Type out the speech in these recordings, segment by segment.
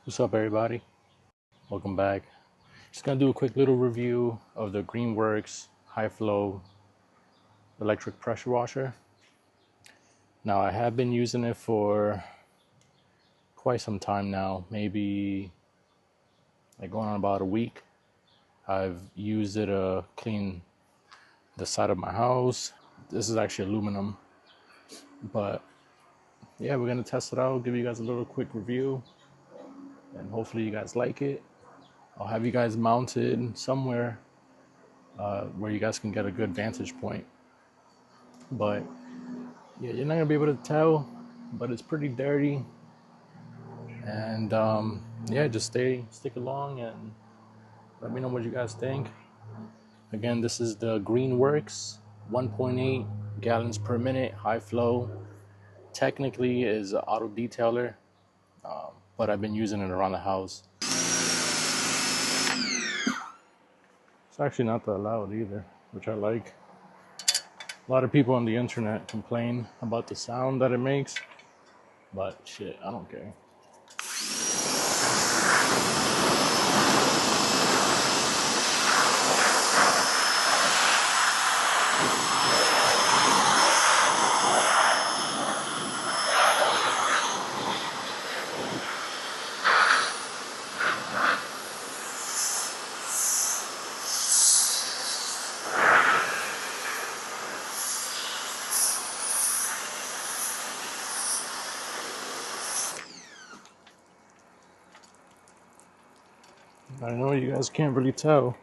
What's up, everybody? Welcome back. Just gonna do a quick little review of the Greenworks high flow electric pressure washer. Now, I have been using it for quite some time now, maybe like going on about a week. I've used it to clean the side of my house. This is actually aluminum, but yeah, we're gonna test it out, give you guys a little quick review, and hopefully you guys like it. I'll have you guys mounted somewhere where you guys can get a good vantage point. But yeah, you're not gonna be able to tell, but it's pretty dirty. And yeah, just stick along and let me know what you guys think. Again, this is the Greenworks 1.8 gallons per minute high flow. Technically is an auto detailer, but I've been using it around the house. It's actually not that loud either, which I like. A lot of people on the internet complain about the sound that it makes, but shit, I don't care. I know you guys can't really tell,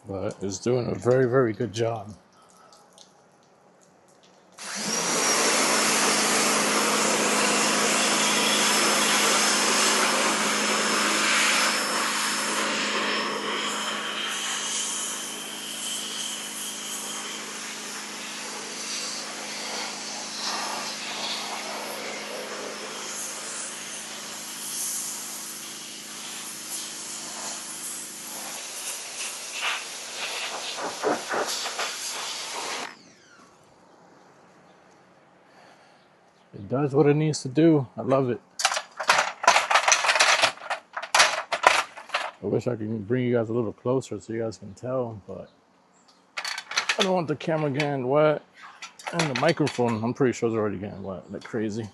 but it's doing a very, very good job. It does what it needs to do. I love it. I wish I could bring you guys a little closer so you guys can tell, but I don't want the camera getting wet. And the microphone, I'm pretty sure it's already getting wet like crazy.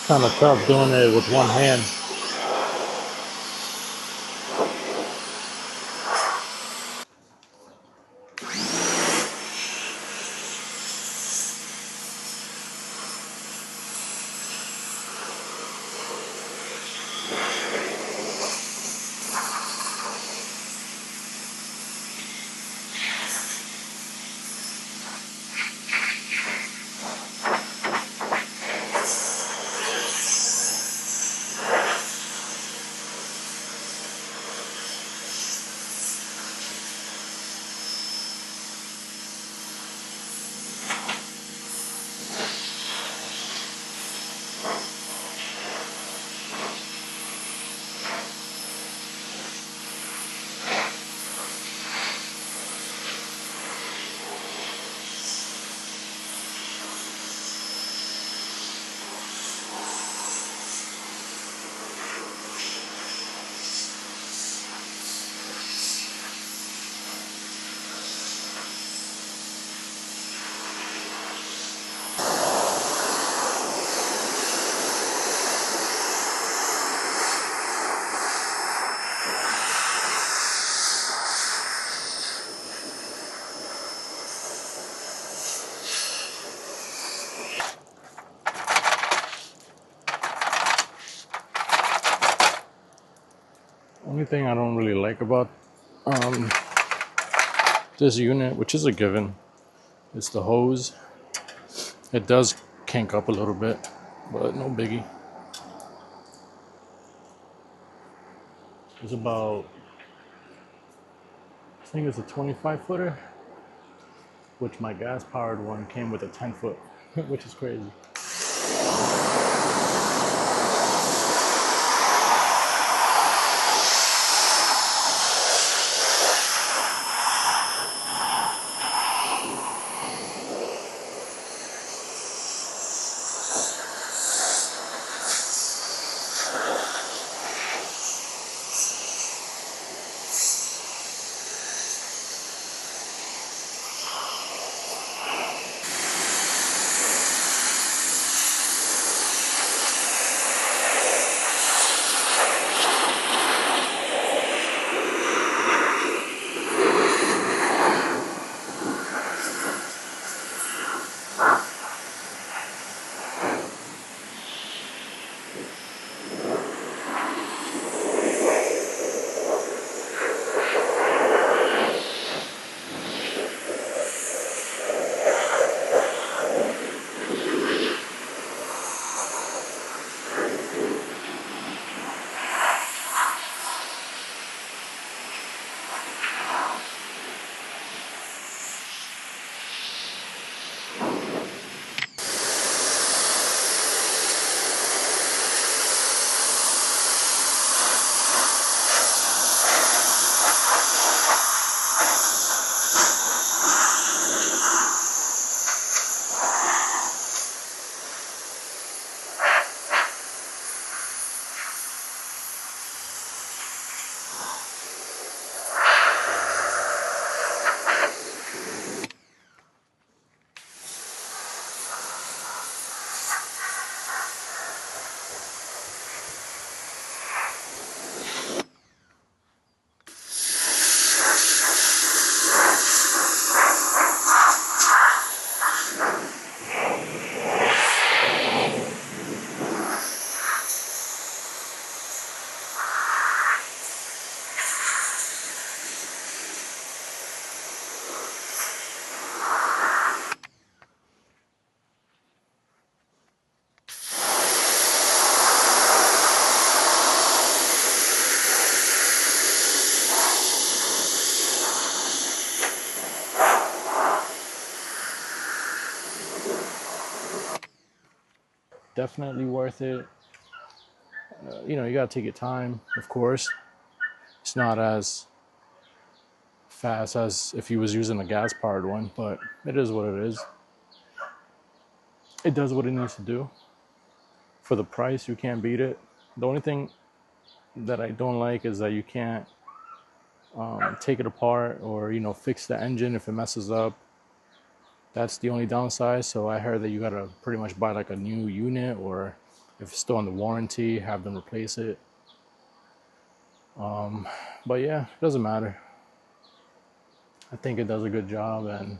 Kind of tough doing it with one hand. Only thing I don't really like about um, this unit, which is a given, is the hose. It does kink up a little bit, but no biggie. It's about, I think it's a 25 footer, which my gas powered one came with a 10 foot, which is crazy. Definitely worth it. You know, you gotta take your time, of course. It's not as fast as if you was using a gas powered one, but it is what it is. It does what it needs to do. For the price, you can't beat it. The only thing that I don't like is that you can't take it apart or, you know, fix the engine if it messes up. That's the only downside. So I heard that you gotta pretty much buy like a new unit, or if it's still under warranty, have them replace it. But yeah, it doesn't matter. I think it does a good job. And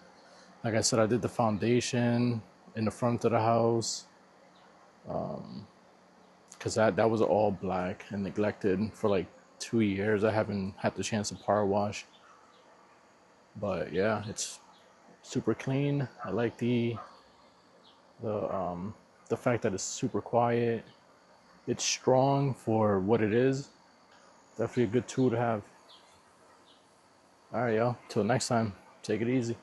like I said, I did the foundation in the front of the house, because that was all black and neglected for like 2 years. I haven't had the chance to power wash, but yeah, it's super clean. I like the the fact that it's super quiet. It's strong for what it is. Definitely a good tool to have. All right, y'all. Till next time, take it easy.